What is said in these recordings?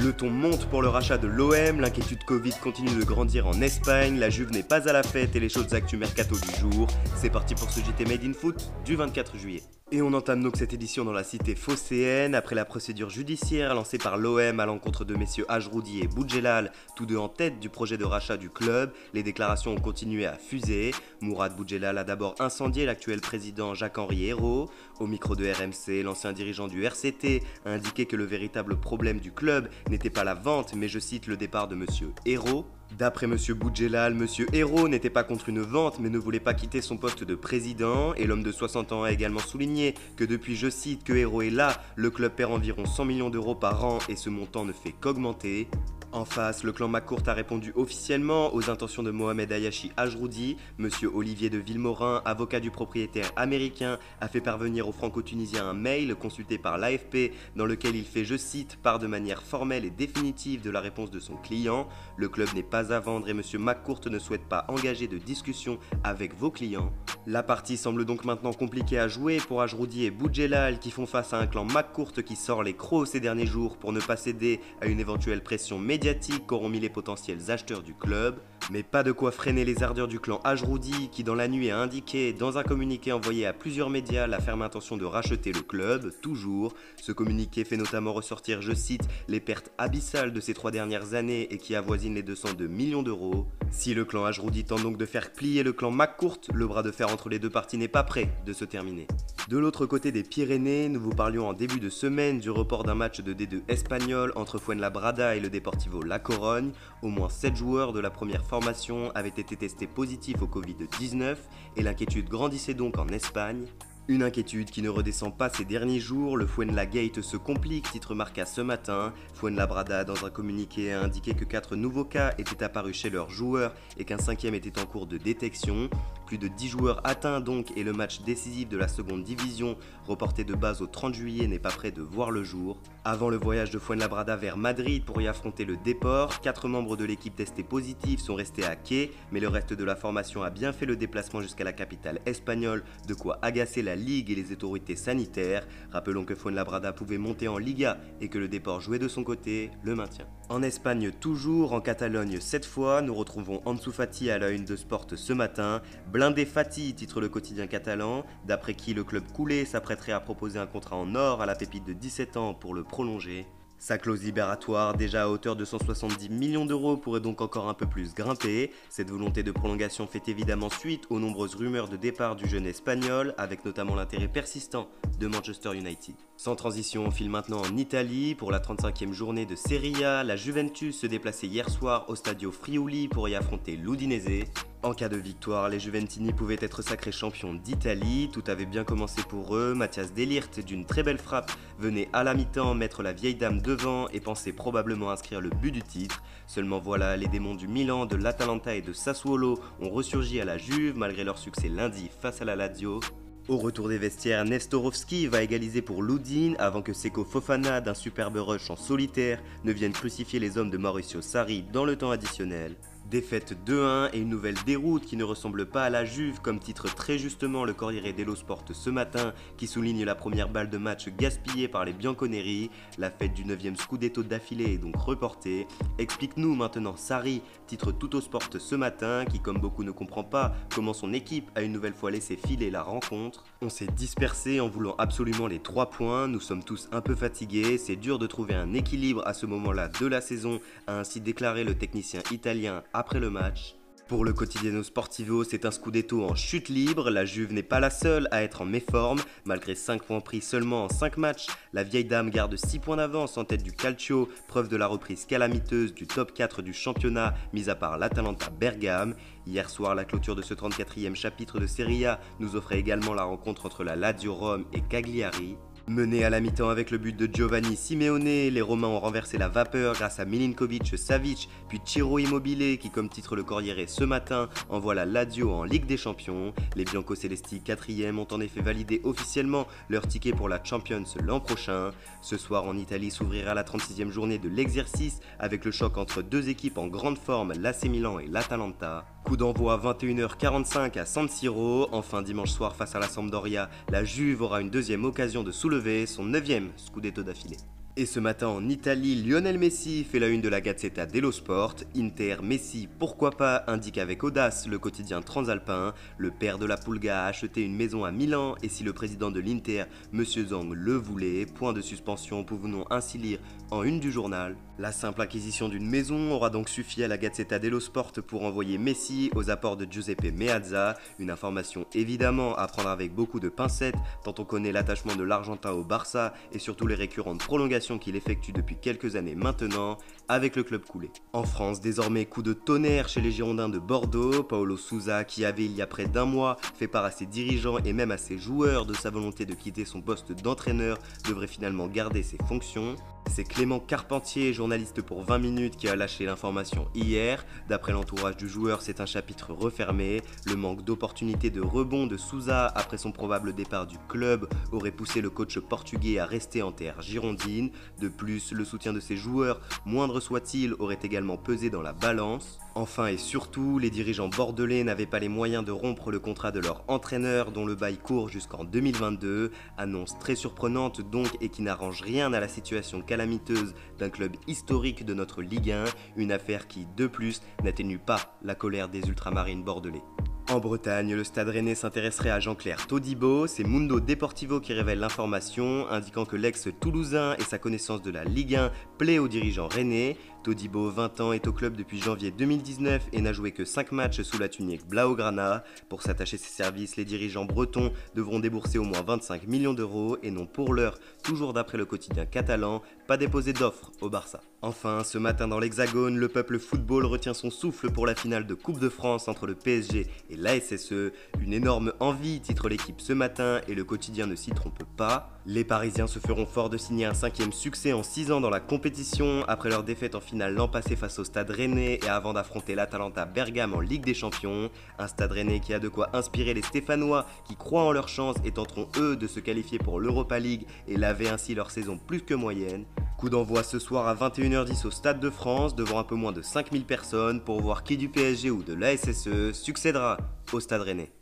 Le ton monte pour le rachat de l'OM, l'inquiétude Covid continue de grandir en Espagne, la Juve n'est pas à la fête et les choses actu mercato du jour. C'est parti pour ce JT Made in Foot du 24 juillet. Et on entame donc cette édition dans la cité phocéenne, après la procédure judiciaire lancée par l'OM à l'encontre de messieurs Ajroudi et Boudjelal, tous deux en tête du projet de rachat du club. Les déclarations ont continué à fuser. Mourad Boudjelal a d'abord incendié l'actuel président Jacques-Henri Hérault. Au micro de RMC, l'ancien dirigeant du RCT a indiqué que le véritable problème du club n'était pas la vente, mais je cite le départ de monsieur Hérault. D'après monsieur Boudjelal, monsieur Hérault n'était pas contre une vente mais ne voulait pas quitter son poste de président et l'homme de 60 ans a également souligné que depuis, je cite, que Hérault est là, le club perd environ 100 millions d'euros par an et ce montant ne fait qu'augmenter. En face, le clan McCourt a répondu officiellement aux intentions de Mohamed Ayachi Ajroudi. Monsieur Olivier de Villemorin, avocat du propriétaire américain, a fait parvenir au franco-tunisien un mail consulté par l'AFP dans lequel il fait, je cite, part de manière formelle et définitive de la réponse de son client. Le club n'est pas à vendre et monsieur McCourt ne souhaite pas engager de discussion avec vos clients. La partie semble donc maintenant compliquée à jouer pour Ajroudi et Boudjelal qui font face à un clan McCourt qui sort les crocs ces derniers jours pour ne pas céder à une éventuelle pression médiatique qu'auront mis les potentiels acheteurs du club. Mais pas de quoi freiner les ardeurs du clan Ajroudi qui dans la nuit a indiqué dans un communiqué envoyé à plusieurs médias la ferme intention de racheter le club, toujours. Ce communiqué fait notamment ressortir, je cite, les pertes abyssales de ces 3 dernières années et qui avoisinent les 202 millions d'euros. Si le clan Ajroudi tente donc de faire plier le clan McCourt, le bras de fer entre les deux parties n'est pas prêt de se terminer. De l'autre côté des Pyrénées, nous vous parlions en début de semaine du report d'un match de D2 espagnol entre Fuenlabrada et le Deportivo La Corogne. Au moins 7 joueurs de la première formation avaient été testés positifs au Covid-19 et l'inquiétude grandissait donc en Espagne. Une inquiétude qui ne redescend pas ces derniers jours, le Fuenlagate se complique, titre Marca ce matin. Fuenlabrada, dans un communiqué, a indiqué que 4 nouveaux cas étaient apparus chez leurs joueurs et qu'un 5e était en cours de détection. Plus de 10 joueurs atteints donc et le match décisif de la seconde division, reporté de base au 30 juillet, n'est pas prêt de voir le jour. Avant le voyage de Fuenlabrada vers Madrid pour y affronter le Depor, 4 membres de l'équipe testés positifs sont restés à quai, mais le reste de la formation a bien fait le déplacement jusqu'à la capitale espagnole, de quoi agacer la Ligue et les autorités sanitaires. Rappelons que Fuenlabrada pouvait monter en Liga et que le Depor jouait de son côté le maintien. En Espagne toujours, en Catalogne cette fois, nous retrouvons Ansu Fati à la une de Sport ce matin. Blindé Fati, titre le quotidien catalan, d'après qui le club coulé s'apprêterait à proposer un contrat en or à la pépite de 17 ans pour le prolonger. Sa clause libératoire, déjà à hauteur de 170 millions d'euros, pourrait donc encore un peu plus grimper. Cette volonté de prolongation fait évidemment suite aux nombreuses rumeurs de départ du jeune espagnol, avec notamment l'intérêt persistant de Manchester United. Sans transition, on file maintenant en Italie. Pour la 35e journée de Serie A, la Juventus se déplaçait hier soir au Stadio Friuli pour y affronter l'Udinese. En cas de victoire, les Juventini pouvaient être sacrés champions d'Italie. Tout avait bien commencé pour eux. Mathias De Ligt, d'une très belle frappe, venait à la mi-temps mettre la vieille dame devant et pensait probablement inscrire le but du titre. Seulement voilà, les démons du Milan, de l'Atalanta et de Sassuolo ont ressurgi à la Juve malgré leur succès lundi face à la Lazio. Au retour des vestiaires, Nestorovski va égaliser pour l'Udine avant que Seko Fofana, d'un superbe rush en solitaire, ne vienne crucifier les hommes de Mauricio Sarri dans le temps additionnel. Défaite 2-1 et une nouvelle déroute qui ne ressemble pas à la Juve, comme titre très justement le Corriere dello Sport ce matin, qui souligne la première balle de match gaspillée par les Bianconeri. La fête du 9e Scudetto d'affilée est donc reportée. Explique-nous maintenant Sarri, titre Tuttosport ce matin, qui comme beaucoup ne comprend pas comment son équipe a une nouvelle fois laissé filer la rencontre. On s'est dispersé en voulant absolument les 3 points, nous sommes tous un peu fatigués, c'est dur de trouver un équilibre à ce moment-là de la saison, a ainsi déclaré le technicien italien après le match. Pour le Quotidiano Sportivo, c'est un Scudetto en chute libre, la Juve n'est pas la seule à être en méforme, malgré 5 points pris seulement en 5 matchs, la vieille dame garde 6 points d'avance en tête du Calcio, preuve de la reprise calamiteuse du top 4 du championnat, mis à part l'Atalanta Bergame. Hier soir, la clôture de ce 34e chapitre de Serie A nous offrait également la rencontre entre la Lazio Rome et Cagliari. Menés à la mi-temps avec le but de Giovanni Simeone, les Romains ont renversé la vapeur grâce à Milinkovic-Savic, puis Ciro Immobile qui, comme titre le Corriere ce matin, envoie la Lazio en Ligue des Champions. Les Biancocelesti 4e ont en effet validé officiellement leur ticket pour la Champions l'an prochain. Ce soir en Italie s'ouvrira la 36e journée de l'exercice avec le choc entre 2 équipes en grande forme, l'AC Milan et l'Atalanta. Coup d'envoi 21h45 à San Siro. Enfin dimanche soir face à la Sampdoria, la Juve aura une deuxième occasion de soulever son 9e Scudetto d'affilée. Et ce matin en Italie, Lionel Messi fait la une de la Gazzetta dello Sport. Inter, Messi, pourquoi pas, indique avec audace le quotidien transalpin. Le père de la Pulga a acheté une maison à Milan et si le président de l'Inter, M. Zhang, le voulait, point de suspension, pouvons-nous ainsi lire en une du journal. La simple acquisition d'une maison aura donc suffi à la Gazzetta dello Sport pour envoyer Messi aux apports de Giuseppe Meazza, une information évidemment à prendre avec beaucoup de pincettes tant on connaît l'attachement de l'Argentin au Barça et surtout les récurrentes prolongations qu'il effectue depuis quelques années maintenant avec le club coulé. En France, désormais coup de tonnerre chez les Girondins de Bordeaux, Paulo Sousa qui avait il y a près d'un mois fait part à ses dirigeants et même à ses joueurs de sa volonté de quitter son poste d'entraîneur devrait finalement garder ses fonctions. C'est Clément Carpentier, journaliste pour 20 minutes, qui a lâché l'information hier. D'après l'entourage du joueur, c'est un chapitre refermé. Le manque d'opportunités de rebond de Sousa après son probable départ du club aurait poussé le coach portugais à rester en terre girondine. De plus, le soutien de ses joueurs, moindre soit-il, aurait également pesé dans la balance. Enfin et surtout, les dirigeants bordelais n'avaient pas les moyens de rompre le contrat de leur entraîneur dont le bail court jusqu'en 2022. Annonce très surprenante donc et qui n'arrange rien à la situation calamiteuse d'un club historique de notre Ligue 1, une affaire qui, de plus, n'atténue pas la colère des ultramarines bordelais. En Bretagne, le Stade Rennais s'intéresserait à Jean-Claire Todibo, c'est Mundo Deportivo qui révèle l'information, indiquant que l'ex-Toulousain et sa connaissance de la Ligue 1 plaît aux dirigeants rennais. Todibo, 20 ans, est au club depuis janvier 2019 et n'a joué que 5 matchs sous la tunique Blaugrana. Pour s'attacher ses services, les dirigeants bretons devront débourser au moins 25 millions d'euros et n'ont pour l'heure, toujours d'après le quotidien catalan, pas déposé d'offre au Barça. Enfin, ce matin dans l'Hexagone, le peuple football retient son souffle pour la finale de Coupe de France entre le PSG et l'ASSE. Une énorme envie titre l'équipe ce matin et le quotidien ne s'y trompe pas. Les Parisiens se feront fort de signer un 5e succès en 6 ans dans la compétition après leur défaite en finale l'an passé face au Stade Rennais et avant d'affronter l'Atalanta Bergame en Ligue des Champions. Un Stade Rennais qui a de quoi inspirer les Stéphanois qui croient en leur chance et tenteront eux de se qualifier pour l'Europa League et laver ainsi leur saison plus que moyenne. Coup d'envoi ce soir à 21h10 au Stade de France devant un peu moins de 5000 personnes pour voir qui du PSG ou de l'ASSE succédera au Stade Rennais.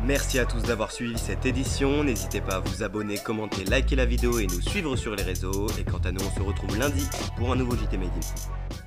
Merci à tous d'avoir suivi cette édition, n'hésitez pas à vous abonner, commenter, liker la vidéo et nous suivre sur les réseaux. Et quant à nous, on se retrouve lundi pour un nouveau JT Made in Foot.